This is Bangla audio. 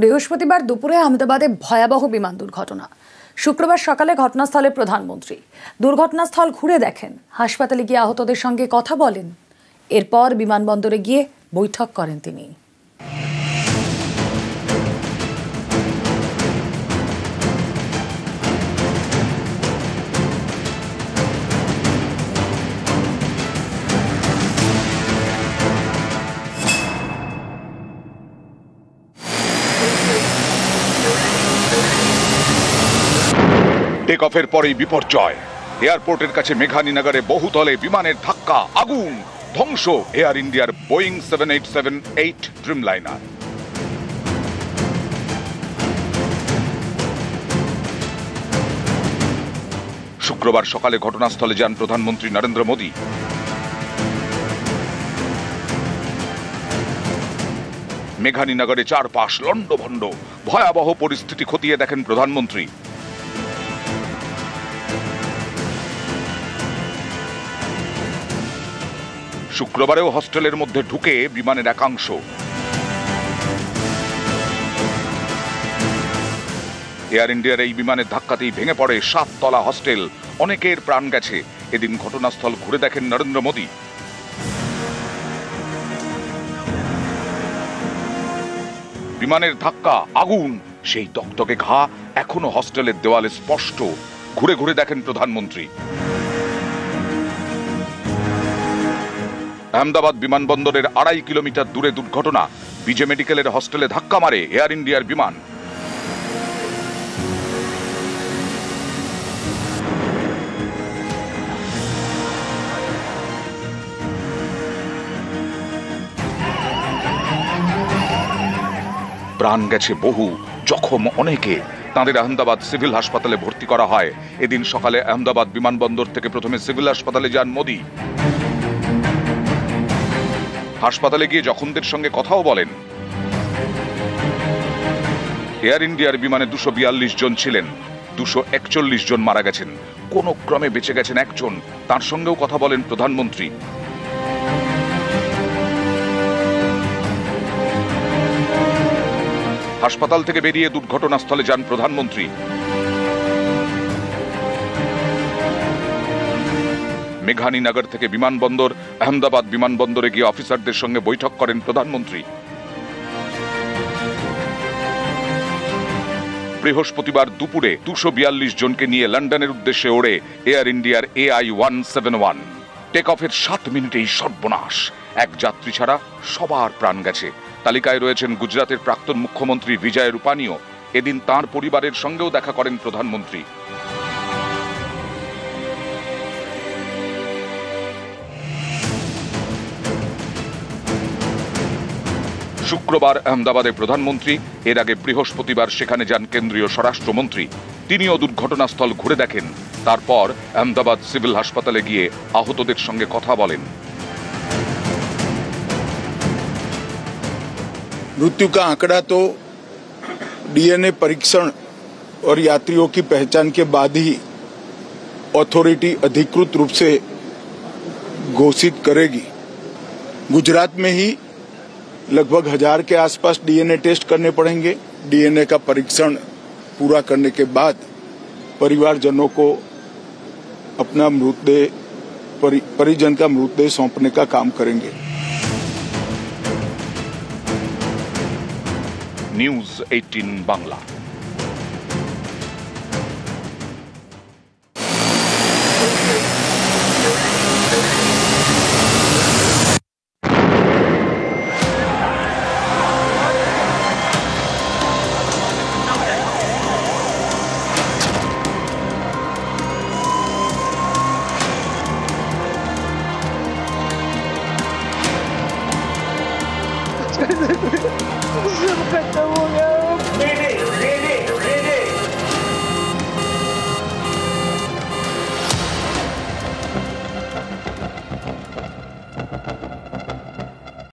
বৃহস্পতিবার দুপুরে আহমেদাবাদে ভয়াবহ বিমান দুর্ঘটনা। শুক্রবার সকালে ঘটনাস্থলে প্রধানমন্ত্রী দুর্ঘটনাস্থল ঘুরে দেখেন, হাসপাতালে গিয়ে আহতদের সঙ্গে কথা বলেন। এরপর বিমানবন্দরে গিয়ে বৈঠক করেন তিনি। টেক অফের পরেই বিপর্যয়। এয়ারপোর্টের কাছে মেঘানীনগরে বহুতলে বিমানের ধাক্কা, আগুন, ধ্বংস এয়ার ইন্ডিয়ার বোয়িং 787-8 ড্রিমলাইনার। শুক্রবার সকালে ঘটনাস্থলে যান প্রধানমন্ত্রী নরেন্দ্র মোদী। মেঘানীনগরে চারপাশ লন্ডভন্ড, ভয়াবহ পরিস্থিতি খতিয়ে দেখেন প্রধানমন্ত্রী। শুক্রবারেও হস্টেলের মধ্যে ঢুকে বিমানের একাংশ। এয়ার ইন্ডিয়ার এই বিমানের ধাক্কাতেই ভেঙে পড়ে 7 তলা হস্টেল, অনেকের প্রাণ গেছে। এদিন ঘটনাস্থল ঘুরে দেখেন নরেন্দ্র মোদী। বিমানের ধাক্কা, আগুন, সেই তকতকে ঘা এখনো হস্টেলের দেওয়ালে স্পষ্ট। ঘুরে ঘুরে দেখেন প্রধানমন্ত্রী। আহমেদাবাদ বিমানবন্দরের 2.5 কিলোমিটার দূরে দুর্ঘটনা। বিজে মেডিকেলের হস্টেলে ধাক্কা মারে এয়ার ইন্ডিয়ার বিমান। প্রাণ গেছে বহু, জখম অনেকে। তাদের আহমেদাবাদ সিভিল হাসপাতালে ভর্তি করা হয়। এদিন সকালে আহমেদাবাদ বিমানবন্দর থেকে প্রথমে সিভিল হাসপাতালে যান মোদী। হাসপাতালে গিয়ে জখমদের সঙ্গে কথাও বলেন। এয়ার ইন্ডিয়ার বিমানে 242 জন ছিলেন, 241 জন মারা গেছেন। কোন ক্রমে বেঁচে গেছেন একজন, তার সঙ্গেও কথা বলেন প্রধানমন্ত্রী। হাসপাতাল থেকে বেরিয়ে দুর্ঘটনাস্থলে যান প্রধানমন্ত্রী। মেঘানীনগর থেকে বিমানবন্দর আহমেদাবাদ বিমানবন্দরে গিয়ে অফিসারদের সঙ্গে বৈঠক করেন প্রধানমন্ত্রী। বৃহস্পতিবার দুপুরে 242 জনকে নিয়ে লন্ডনের উদ্দেশ্যে ওড়ে এয়ার ইন্ডিয়ার AI-171। টেক অফের 7 মিনিটেই সর্বনাশ। এক যাত্রী ছাড়া সবার প্রাণ গেছে। তালিকায় রয়েছেন গুজরাটের প্রাক্তন মুখ্যমন্ত্রী বিজয় রূপানীও। এদিন তাঁর পরিবারের সঙ্গেও দেখা করেন প্রধানমন্ত্রী। শুক্রবার আহমেদাবাদে প্রধানমন্ত্রী, এর আগে বৃহস্পতিবার সেখানে যান কেন্দ্রীয় স্বরাষ্ট্রমন্ত্রী। তিনিও দুর্ঘটনাস্থল ঘুরে দেখেন। তারপর আহমেদাবাদ সিভিল হাসপাতালে গিয়ে আহতদের সঙ্গে কথা বলেন। मृत्यु का आंकड़ा तो डीएनए परीक्षण और यात्रियों की पहचान के बाद ही अथॉरिटी अधिकृत रूप से घोषित करेगी। गुजरात में ही लगभग 1000 के आसपास डीएनए टेस्ट करने पड़ेंगे। डीएनए का परीक्षण पूरा करने के बाद परिवारजनों को अपना मृतदेह परिजन का मृतदेह सौंपने का काम करेंगे। নিউজ 18 বাংলা।